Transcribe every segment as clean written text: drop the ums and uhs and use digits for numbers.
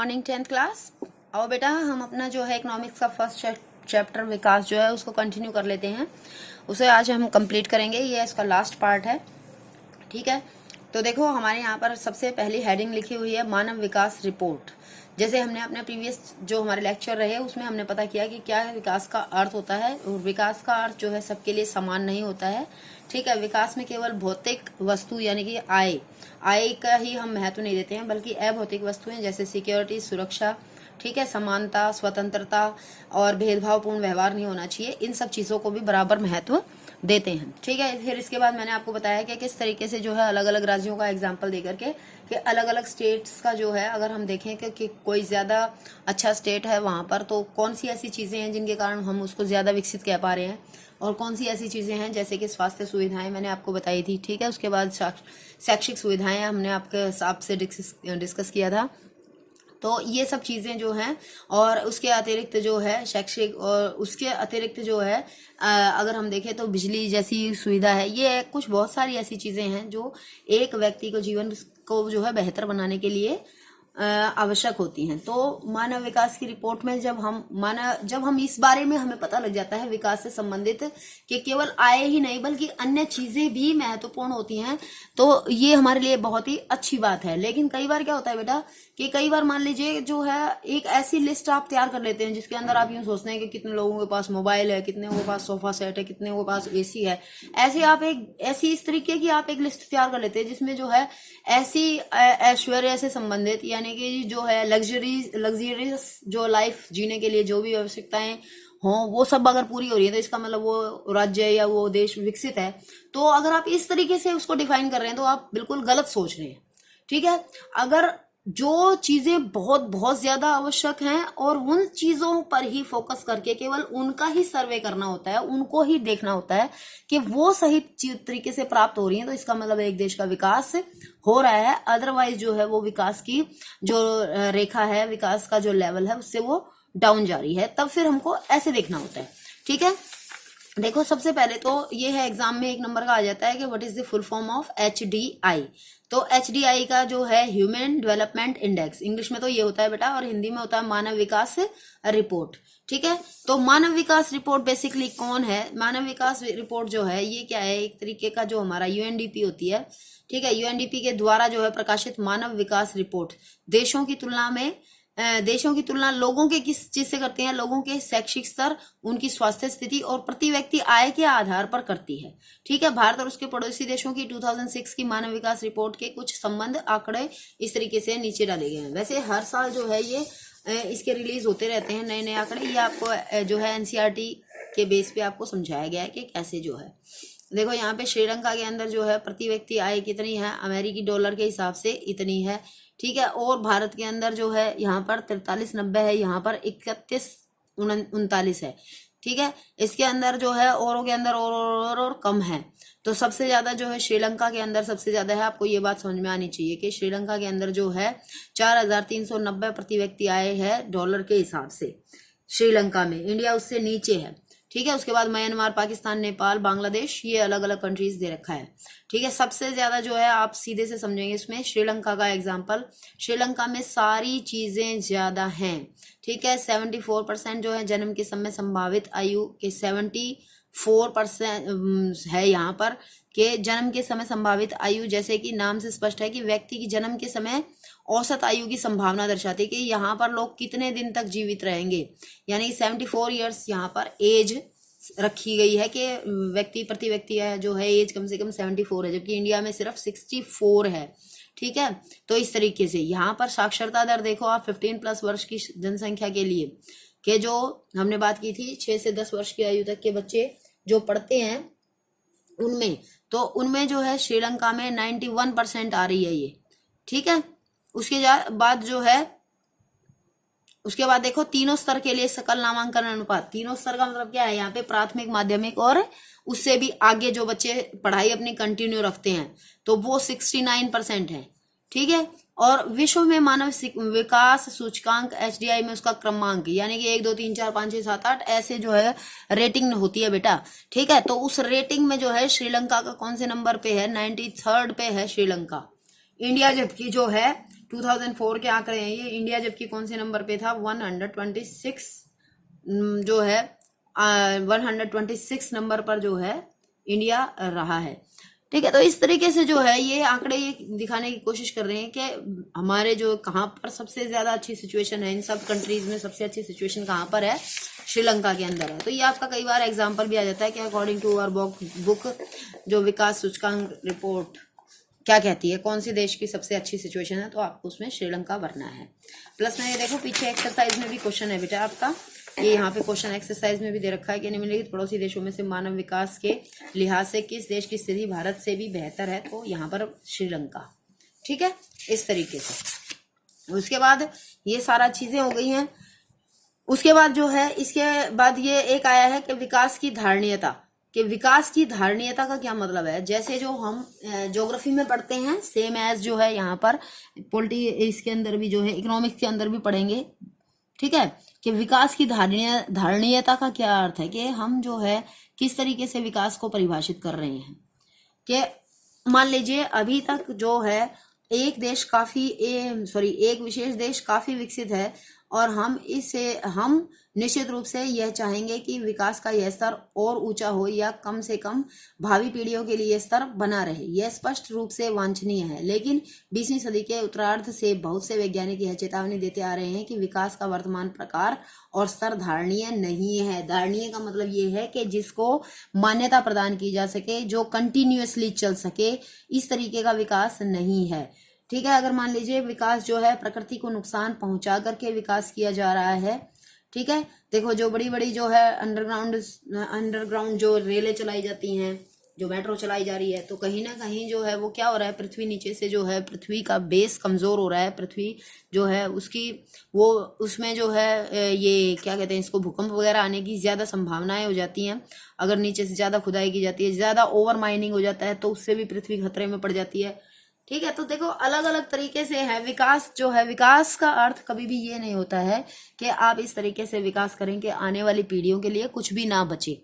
Morning 10th class. आओ बेटा, हम अपना जो है इकोनॉमिक्स का फर्स्ट चैप्टर विकास जो है उसको कंटिन्यू कर लेते हैं। उसे आज हम कंप्लीट करेंगे, ये इसका लास्ट पार्ट है। ठीक है, तो देखो हमारे यहाँ पर सबसे पहली हेडिंग लिखी हुई है मानव विकास रिपोर्ट। जैसे हमने अपने प्रीवियस जो हमारे लेक्चर रहे उसमें हमने पता किया कि क्या है विकास का अर्थ होता है, और विकास का अर्थ जो है सबके लिए समान नहीं होता है। ठीक है, विकास में केवल भौतिक वस्तु यानी कि आय का ही हम महत्व नहीं देते हैं, बल्कि अभौतिक वस्तुएं जैसे सिक्योरिटी, सुरक्षा, ठीक है, समानता, स्वतंत्रता और भेदभावपूर्ण व्यवहार नहीं होना चाहिए, इन सब चीजों को भी बराबर महत्व देते हैं। ठीक है, फिर इसके बाद मैंने आपको बताया कि किस तरीके से जो है अलग अलग राज्यों का एग्जाम्पल दे करके कि अलग अलग स्टेट्स का जो है अगर हम देखें कि कोई ज्यादा अच्छा स्टेट है वहां पर, तो कौन सी ऐसी चीजें हैं जिनके कारण हम उसको ज्यादा विकसित कह पा रहे हैं, और कौन सी ऐसी चीजें हैं जैसे कि स्वास्थ्य सुविधाएं मैंने आपको बताई थी। ठीक है, उसके बाद शैक्षिक सुविधाएं हमने आपके आपसे डिस्कस किया था। तो ये सब चीजें जो हैं, और उसके अतिरिक्त जो है शैक्षिक, और उसके अतिरिक्त जो है अगर हम देखें तो बिजली जैसी सुविधा है, ये कुछ बहुत सारी ऐसी चीजें हैं जो एक व्यक्ति को जीवन को जो है बेहतर बनाने के लिए आवश्यक होती हैं। तो मानव विकास की रिपोर्ट में जब हम इस बारे में हमें पता लग जाता है विकास से संबंधित कि केवल आय ही नहीं बल्कि अन्य चीजें भी महत्वपूर्ण होती हैं, तो ये हमारे लिए बहुत ही अच्छी बात है। लेकिन कई बार क्या होता है बेटा कि कई बार मान लीजिए जो है एक ऐसी लिस्ट आप तैयार कर लेते हैं जिसके अंदर आप यूं सोचते हैं कि कितने लोगों के पास मोबाइल है, कितने के पास सोफा सेट है, कितने के पास एसी है। ऐसी इस तरीके की आप एक लिस्ट तैयार कर लेते हैं जिसमें जो है ऐसी ऐश्वर्य से संबंधित यानी कि जो है लग्जरियस जो लाइफ जीने के लिए जो भी आवश्यकताएं हो वो सब अगर पूरी हो रही है, तो इसका मतलब वो राज्य या वो देश विकसित है। तो अगर आप इस तरीके से उसको डिफाइन कर रहे हैं तो आप बिल्कुल गलत सोच रहे हैं। ठीक है, अगर जो चीजें बहुत बहुत ज्यादा आवश्यक हैं और उन चीजों पर ही फोकस करके केवल उनका ही सर्वे करना होता है, उनको ही देखना होता है कि वो सही तरीके से प्राप्त हो रही हैं, तो इसका मतलब एक देश का विकास हो रहा है। अदरवाइज जो है वो विकास की जो रेखा है, विकास का जो लेवल है उससे वो डाउन जा रही है, तब फिर हमको ऐसे देखना होता है। ठीक है, देखो सबसे पहले तो ये है एग्जाम में 1 नंबर का आ जाता है कि what is the full form of HDI। तो HDI का जो है ह्यूमन डेवलपमेंट इंडेक्स, इंग्लिश में तो ये होता है बेटा, और हिंदी में होता है मानव विकास रिपोर्ट। ठीक है, तो मानव विकास रिपोर्ट बेसिकली कौन है? मानव विकास रिपोर्ट जो है ये क्या है, एक तरीके का जो हमारा UNDP होती है। ठीक है, UNDP के द्वारा जो है प्रकाशित मानव विकास रिपोर्ट देशों की तुलना लोगों के किस चीज से करती हैं? लोगों के शैक्षिक स्तर, उनकी स्वास्थ्य स्थिति और प्रति व्यक्ति आय के आधार पर करती है। ठीक है, भारत और उसके पड़ोसी देशों की 2006 की मानव विकास रिपोर्ट के कुछ संबंध आंकड़े इस तरीके से नीचे डाले गए हैं। वैसे हर साल जो है ये इसके रिलीज होते रहते हैं नए नए आंकड़े। ये आपको जो है NCERT के बेस पे आपको समझाया गया है कि कैसे जो है। देखो यहाँ पे श्रीलंका के अंदर जो है प्रति व्यक्ति आय कितनी है, अमेरिकी डॉलर के हिसाब से इतनी है। ठीक है, और भारत के अंदर जो है यहाँ पर 4390 है, यहाँ पर 3139 है। ठीक है, इसके अंदर जो है औरों के अंदर और कम है। तो सबसे ज्यादा जो है श्रीलंका के अंदर सबसे ज्यादा है। आपको ये बात समझ में आनी चाहिए कि श्रीलंका के अंदर जो है 4390 प्रति व्यक्ति आय है डॉलर के हिसाब से श्रीलंका में। इंडिया उससे नीचे है। ठीक है, उसके बाद म्यांमार, पाकिस्तान, नेपाल, बांग्लादेश, ये अलग अलग कंट्रीज दे रखा है। ठीक है, सबसे ज्यादा जो है आप सीधे से समझेंगे इसमें श्रीलंका का एग्जाम्पल। श्रीलंका में सारी चीजें ज्यादा हैं। ठीक है, 74% जो है जन्म के समय संभावित आयु के 74% है यहाँ पर कि जन्म के समय संभावित आयु, जैसे कि नाम से स्पष्ट है कि व्यक्ति की जन्म के समय औसत आयु की संभावना दर्शाती है कि यहाँ पर लोग कितने दिन तक जीवित रहेंगे। यानी 74 ईयर्स यहाँ पर एज रखी गई है कि व्यक्ति प्रति व्यक्ति है जो है एज कम से कम 74 है, जबकि इंडिया में सिर्फ 64 है। ठीक है, तो इस तरीके से यहाँ पर साक्षरता दर देखो आप 15+ वर्ष की जनसंख्या के लिए, कि जो हमने बात की थी 6 से 10 वर्ष की आयु तक के बच्चे जो पढ़ते हैं उनमें, तो उनमें जो है श्रीलंका में 91% आ रही है ये। ठीक है, उसके बाद जो है उसके बाद देखो तीनों स्तर के लिए सकल नामांकन अनुपात। तीनों स्तर का मतलब क्या है? यहाँ पे प्राथमिक, माध्यमिक और उससे भी आगे जो बच्चे पढ़ाई अपनी कंटिन्यू रखते हैं, तो वो 69% है। ठीक है, और विश्व में मानव विकास सूचकांक HDI में उसका क्रमांक यानी कि 1 2 3 4 5 6 7 8 ऐसे जो है रेटिंग होती है बेटा। ठीक है, तो उस रेटिंग में जो है श्रीलंका का कौन से नंबर पे है? 93rd पे है श्रीलंका। इंडिया जबकि जो है 2004 के आंकड़े हैं ये। इंडिया जबकि कौन से नंबर पे था, 126 जो है 126 नंबर पर जो है इंडिया रहा है। ठीक है, तो इस तरीके से जो है ये आंकड़े ये दिखाने की कोशिश कर रहे हैं कि हमारे जो कहाँ पर सबसे ज्यादा अच्छी सिचुएशन है, इन सब कंट्रीज में सबसे अच्छी सिचुएशन कहाँ पर है, श्रीलंका के अंदर है। तो ये आपका कई बार एग्जाम्पल भी आ जाता है कि अकॉर्डिंग टू आवर बुक जो विकास सूचकांक रिपोर्ट क्या कहती है, कौन सी देश की सबसे अच्छी सिचुएशन है, तो आपको उसमें श्रीलंका भरना है। प्लस में ये देखो पीछे एक्सरसाइज में भी क्वेश्चन है बेटा आपका, ये यहाँ पे क्वेश्चन एक्सरसाइज में भी दे रखा है कि निम्नलिखित पड़ोसी देशों में से मानव विकास के लिहाज से किस देश की स्थिति भारत से भी बेहतर है, तो यहाँ पर श्रीलंका। ठीक है, इस तरीके से। उसके बाद ये सारा चीजें हो गई हैं। उसके बाद जो है इसके बाद ये एक आया है कि विकास की धारणीयता, कि विकास की धारणीयता का क्या मतलब है। जैसे जो हम ज्योग्राफी में पढ़ते हैं सेम एज जो है यहाँ पर पॉलिटी इसके अंदर भी जो है इकोनॉमिक्स के अंदर भी पढ़ेंगे। ठीक है, कि विकास की धारणीयता का क्या अर्थ है, कि हम जो है किस तरीके से विकास को परिभाषित कर रहे हैं। कि मान लीजिए अभी तक जो है एक विशेष देश काफी विकसित है और हम निश्चित रूप से यह चाहेंगे कि विकास का यह स्तर और ऊंचा हो या कम से कम भावी पीढ़ियों के लिए स्तर बना रहे। यह स्पष्ट रूप से वांछनीय है, लेकिन 20वीं सदी के उत्तरार्ध से बहुत से वैज्ञानिक यह चेतावनी देते आ रहे हैं कि विकास का वर्तमान प्रकार और स्तर धारणीय नहीं है। धारणीय का मतलब ये है कि जिसको मान्यता प्रदान की जा सके, जो कंटिन्यूअसली चल सके, इस तरीके का विकास नहीं है। ठीक है, अगर मान लीजिए विकास जो है प्रकृति को नुकसान पहुंचा करके विकास किया जा रहा है। ठीक है, देखो जो बड़ी बड़ी जो है अंडरग्राउंड जो रेलें चलाई जाती हैं, जो मेट्रो चलाई जा रही है, तो कहीं ना कहीं जो है वो क्या हो रहा है, पृथ्वी नीचे से जो है पृथ्वी का बेस कमजोर हो रहा है। पृथ्वी जो है उसमें जो है ये क्या कहते हैं इसको, भूकंप वगैरह आने की ज्यादा संभावनाएं हो जाती हैं। अगर नीचे से ज्यादा खुदाई की जाती है, ज्यादा ओवर माइनिंग हो जाता है, तो उससे भी पृथ्वी खतरे में पड़ जाती है। ठीक है, तो देखो अलग अलग तरीके से है विकास जो है। विकास का अर्थ कभी भी ये नहीं होता है कि आप इस तरीके से विकास करें कि आने वाली पीढ़ियों के लिए कुछ भी ना बचे।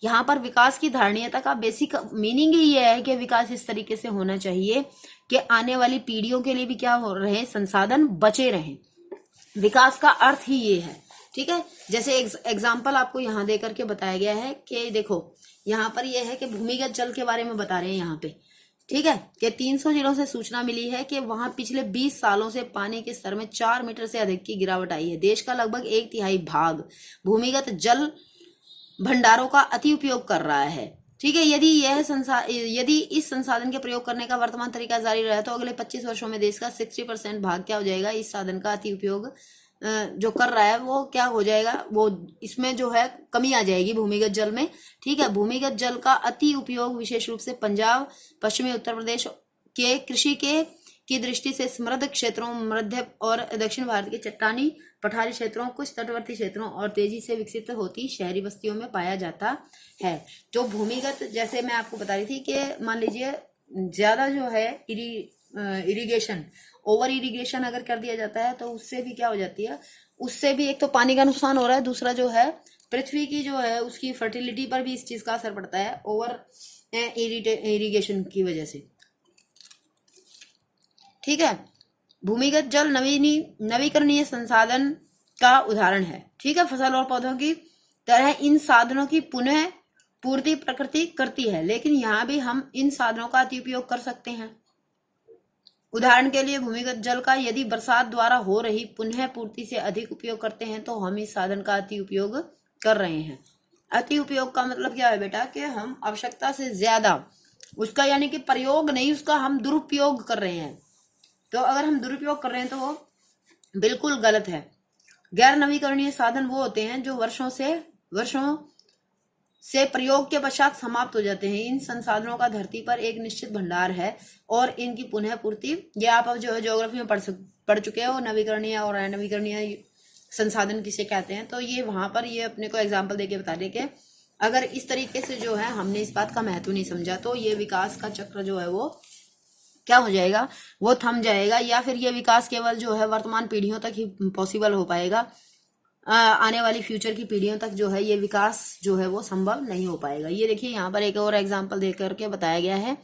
यहाँ पर विकास की धारणीयता का बेसिक मीनिंग ही ये है कि विकास इस तरीके से होना चाहिए कि आने वाली पीढ़ियों के लिए भी क्या हो रहे, संसाधन बचे रहें। विकास का अर्थ ही ये है। ठीक है, जैसे एग्जाम्पल आपको यहाँ दे करके बताया गया है कि देखो यहाँ पर यह है कि भूमिगत जल के बारे में बता रहे हैं यहाँ पे। ठीक है, कि 300 जिलों से सूचना मिली है कि वहां पिछले 20 सालों से पानी के स्तर में 4 मीटर से अधिक की गिरावट आई है। देश का लगभग 1/3 भाग भूमिगत जल भंडारों का अति उपयोग कर रहा है। ठीक है, यदि इस संसाधन के प्रयोग करने का वर्तमान तरीका जारी रहा तो अगले 25 वर्षों में देश का 60% भाग क्या हो जाएगा, इस साधन का अति उपयोग जो कर रहा है वो क्या हो जाएगा, वो इसमें जो है कमी आ जाएगी भूमिगत जल में। ठीक है, भूमिगत जल का अति उपयोग विशेष रूप से पंजाब, पश्चिमी उत्तर प्रदेश के कृषि की दृष्टि से समृद्ध क्षेत्रों, मध्य और दक्षिण भारत के चट्टानी पठारी क्षेत्रों, कुछ तटवर्ती क्षेत्रों और तेजी से विकसित होती शहरी बस्तियों में पाया जाता है। जो भूमिगत, जैसे मैं आपको बता रही थी कि मान लीजिए ज्यादा जो है इरिगेशन, ओवर इरिगेशन अगर कर दिया जाता है तो उससे भी क्या हो जाती है, उससे भी एक तो पानी का नुकसान हो रहा है, दूसरा जो है पृथ्वी की जो है उसकी फर्टिलिटी पर भी इस चीज का असर पड़ता है ओवर इरिगेशन की वजह से। ठीक है, भूमिगत जल नवीकरणीय संसाधन का उदाहरण है। ठीक है, फसल और पौधों की तरह इन साधनों की पुनः पूर्ति प्रकृति करती है, लेकिन यहाँ भी हम इन साधनों का अति उपयोग कर सकते हैं। उदाहरण के लिए भूमिगत जल का यदि बरसात द्वारा हो रही पुनः पूर्ति से अधिक उपयोग करते हैं तो हम इस साधन का अति उपयोग कर रहे हैं। अति उपयोग का मतलब क्या है बेटा, कि हम आवश्यकता से ज्यादा उसका, यानी कि प्रयोग नहीं, उसका हम दुरुपयोग कर रहे हैं। तो अगर हम दुरुपयोग कर रहे हैं तो वो बिल्कुल गलत है। गैर नवीकरणीय साधन वो होते हैं जो वर्षों से प्रयोग के पश्चात समाप्त हो जाते हैं। इन संसाधनों का धरती पर एक निश्चित भंडार है और इनकी पुनः पूर्ति, ये आप अब जो है ज्योग्राफी में पढ़ चुके हो, नवीकरणीय और अनवीकरणीय संसाधन किसे कहते हैं। तो ये वहां पर ये अपने को एग्जाम्पल देके बता दें कि अगर इस तरीके से जो है हमने इस बात का महत्व नहीं समझा तो ये विकास का चक्र जो है वो क्या हो जाएगा, वो थम जाएगा, या फिर ये विकास केवल जो है वर्तमान पीढ़ियों तक ही पॉसिबल हो पाएगा। आने वाली फ्यूचर की पीढ़ियों तक जो है ये विकास जो है वो संभव नहीं हो पाएगा। ये देखिए यहाँ पर एक और एग्जांपल दे करके बताया गया है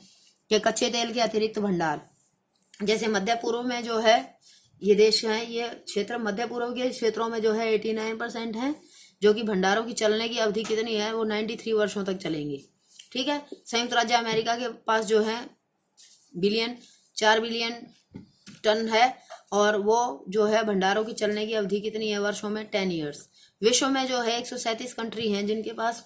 कि कच्चे तेल के अतिरिक्त भंडार, जैसे मध्य पूर्व में जो है ये देश है, ये क्षेत्र मध्य पूर्व के क्षेत्रों में जो है 89% है, जो कि भंडारों की चलने की अवधि कितनी है, वो 93 वर्षों तक चलेंगी। ठीक है। संयुक्त राज्य अमेरिका के पास जो है 4 बिलियन टन है, और वो जो है भंडारों की चलने की अवधि कितनी है वर्षों में, 10 ईयर्स। विश्व में जो है 137 कंट्री हैं जिनके पास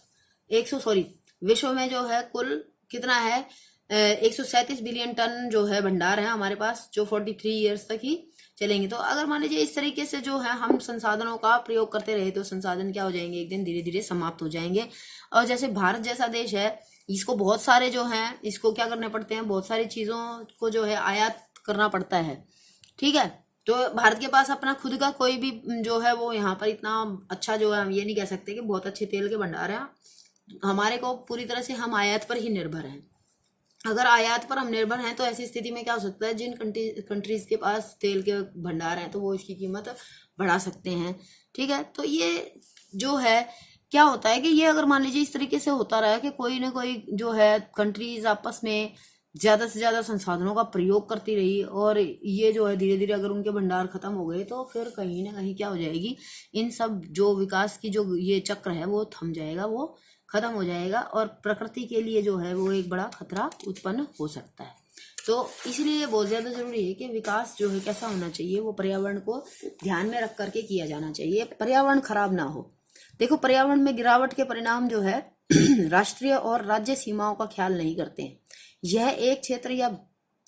विश्व में जो है कुल कितना है, 137 बिलियन टन जो है भंडार है हमारे पास, जो 43 ईयर्स तक ही चलेंगे। तो अगर मान लीजिए इस तरीके से जो है हम संसाधनों का प्रयोग करते रहे तो संसाधन क्या हो जाएंगे, एक दिन धीरे धीरे समाप्त हो जाएंगे। और जैसे भारत जैसा देश है, इसको बहुत सारे जो है इसको क्या करने पड़ते हैं, बहुत सारी चीजों को जो है आयात करना पड़ता है। ठीक है। तो भारत के पास अपना खुद का कोई भी जो है वो यहाँ पर इतना अच्छा जो है हम ये नहीं कह सकते कि बहुत अच्छे तेल के भंडार हैं हमारे को, पूरी तरह से हम आयात पर ही निर्भर हैं। अगर आयात पर हम निर्भर हैं तो ऐसी स्थिति में क्या हो सकता है, जिन कंट्रीज के पास तेल के भंडार हैं तो वो इसकी कीमत बढ़ा सकते हैं। ठीक है। तो ये जो है क्या होता है कि ये अगर मान लीजिए इस तरीके से होता रहा कि कोई ना कोई जो है कंट्रीज आपस में ज्यादा से ज्यादा संसाधनों का प्रयोग करती रही, और ये जो है धीरे धीरे अगर उनके भंडार खत्म हो गए तो फिर कहीं ना कहीं क्या हो जाएगी, इन सब जो विकास की जो ये चक्र है वो थम जाएगा, वो खत्म हो जाएगा, और प्रकृति के लिए जो है वो एक बड़ा खतरा उत्पन्न हो सकता है। तो इसलिए बहुत ज्यादा जरूरी है कि विकास जो है कैसा होना चाहिए, वो पर्यावरण को ध्यान में रख करके किया जाना चाहिए, पर्यावरण खराब ना हो। देखो, पर्यावरण में गिरावट के परिणाम जो है राष्ट्रीय और राज्य सीमाओं का ख्याल नहीं करते हैं। यह एक क्षेत्र या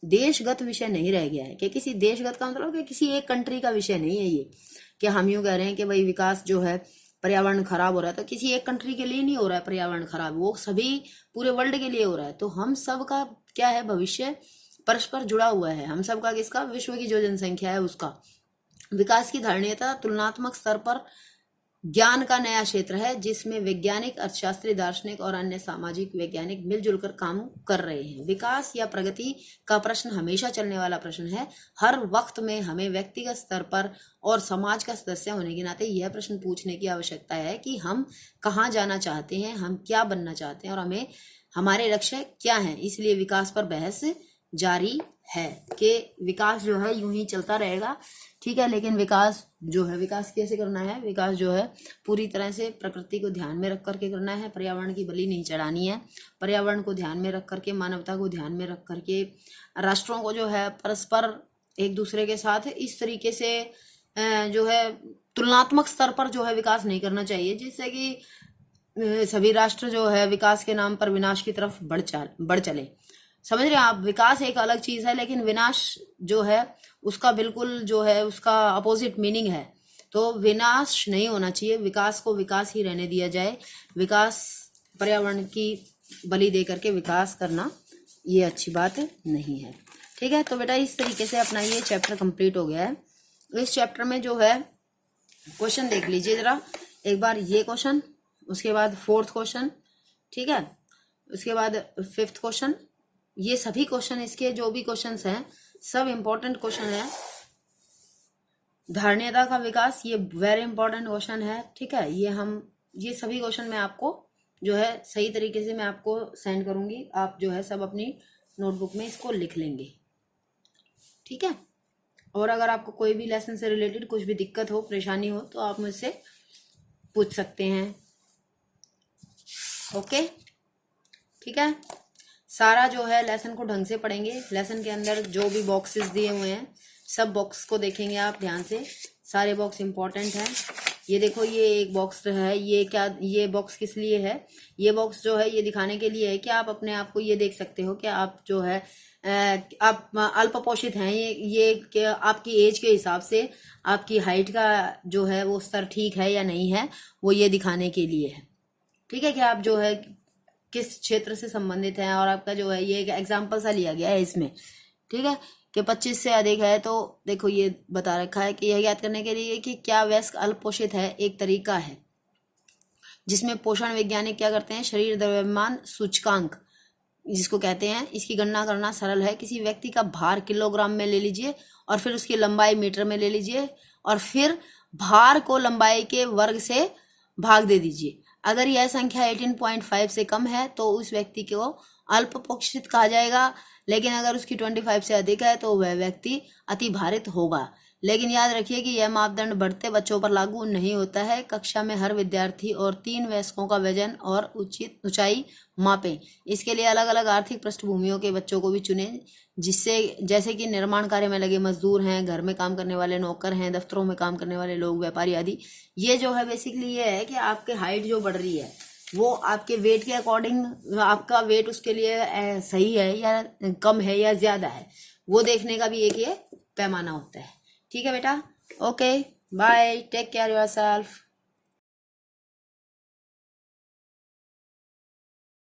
देशगत विषय नहीं रह गया है, कि किसी देशगत का मतलब कि किसी एक कंट्री का विषय नहीं है ये, कि हम यूं कह रहे हैं कि भाई विकास जो है पर्यावरण खराब हो रहा है, तो किसी एक कंट्री के लिए नहीं हो रहा है पर्यावरण खराब, वो सभी पूरे वर्ल्ड के लिए हो रहा है। तो हम सब का क्या है, भविष्य परस्पर जुड़ा हुआ है। हम सब का किसका, विश्व की जो जनसंख्या है उसका। विकास की धारणीयता तुलनात्मक स्तर पर ज्ञान का नया क्षेत्र है, जिसमें वैज्ञानिक, अर्थशास्त्री, दार्शनिक और अन्य सामाजिक वैज्ञानिक मिलजुल कर काम कर रहे हैं। विकास या प्रगति का प्रश्न हमेशा चलने वाला प्रश्न है। हर वक्त में हमें व्यक्तिगत स्तर पर और समाज का सदस्य होने के नाते यह प्रश्न पूछने की आवश्यकता है कि हम कहाँ जाना चाहते हैं, हम क्या बनना चाहते हैं, और हमें हमारे लक्ष्य क्या हैं। इसलिए विकास पर बहस जारी है कि विकास जो है यूं ही चलता रहेगा। ठीक है। लेकिन विकास जो है, विकास कैसे करना है, विकास जो है पूरी तरह से प्रकृति को ध्यान में रख करके करना है, पर्यावरण की बलि नहीं चढ़ानी है। पर्यावरण को ध्यान में रख करके, मानवता को ध्यान में रख करके, राष्ट्रों को जो है परस्पर एक दूसरे के साथ इस तरीके से जो है तुलनात्मक स्तर पर जो है विकास नहीं करना चाहिए, जिससे कि सभी राष्ट्र जो है विकास के नाम पर विनाश की तरफ बढ़ चले। समझ रहे हैं आप, विकास एक अलग चीज है, लेकिन विनाश जो है उसका बिल्कुल जो है उसका अपोजिट मीनिंग है। तो विनाश नहीं होना चाहिए, विकास को विकास ही रहने दिया जाए। विकास पर्यावरण की बलि दे करके विकास करना ये अच्छी बात नहीं है। ठीक है। तो बेटा इस तरीके से अपना ये चैप्टर कंप्लीट हो गया है। इस चैप्टर में जो है क्वेश्चन देख लीजिए जरा एक बार, ये क्वेश्चन, उसके बाद 4th क्वेश्चन, ठीक है, उसके बाद 5th क्वेश्चन। ये सभी क्वेश्चन, इसके जो भी क्वेश्चंस हैं सब इंपॉर्टेंट क्वेश्चन है। धारणीयता का विकास, ये वेरी इंपॉर्टेंट क्वेश्चन है। ठीक है। ये सभी क्वेश्चन मैं आपको जो है सही तरीके से मैं आपको सेंड करूंगी, आप जो है सब अपनी नोटबुक में इसको लिख लेंगे। ठीक है। और अगर आपको कोई भी लेसन से रिलेटेड कुछ भी दिक्कत हो, परेशानी हो, तो आप मुझसे पूछ सकते हैं। ओके। ठीक है। सारा जो है लेसन को ढंग से पढ़ेंगे। लेसन के अंदर जो भी बॉक्सेस दिए हुए हैं सब बॉक्स को देखेंगे आप ध्यान से, सारे बॉक्स इंपॉर्टेंट हैं। ये देखो, ये एक बॉक्स है, ये बॉक्स किस लिए है, ये बॉक्स जो है ये दिखाने के लिए है कि आप अपने आप को ये देख सकते हो कि आप जो है आप अल्प पोषित हैं। ये आपकी एज के हिसाब से आपकी हाइट का जो है वो स्तर ठीक है या नहीं है, वो ये दिखाने के लिए है। ठीक है। कि आप जो है किस क्षेत्र से संबंधित हैं, और आपका जो है ये एक एग्जाम्पल सा लिया गया है इसमें। ठीक है। कि 25 से अधिक है, तो देखो ये बता रखा है कि यह ज्ञात करने के लिए कि क्या वयस्क अल्प पोषित है, एक तरीका है जिसमें पोषण वैज्ञानिक क्या करते हैं, शरीर द्रव्यमान सूचकांक जिसको कहते हैं, इसकी गणना करना सरल है। किसी व्यक्ति का भार किलोग्राम में ले लीजिए और फिर उसकी लंबाई मीटर में ले लीजिए, और फिर भार को लंबाई के वर्ग से भाग दे दीजिए। अगर यह संख्या 18.5 से कम है तो उस व्यक्ति को अल्प पोषित कहा जाएगा, लेकिन अगर उसकी 25 से अधिक है तो वह व्यक्ति अति भारित होगा। लेकिन याद रखिए कि यह मापदंड बढ़ते बच्चों पर लागू नहीं होता है। कक्षा में हर विद्यार्थी और 3 वयस्कों का वजन और उचित ऊंचाई मापें। इसके लिए अलग अलग आर्थिक पृष्ठभूमियों के बच्चों को भी चुनें, जिससे जैसे कि निर्माण कार्य में लगे मजदूर हैं, घर में काम करने वाले नौकर हैं, दफ्तरों में काम करने वाले लोग, व्यापारी आदि। ये जो है बेसिकली ये है कि आपके हाइट जो बढ़ रही है वो आपके वेट के अकॉर्डिंग, आपका वेट उसके लिए सही है या कम है या ज्यादा है, वो देखने का भी एक ये पैमाना होता है। ठीक है बेटा, okay, bye, take care yourself.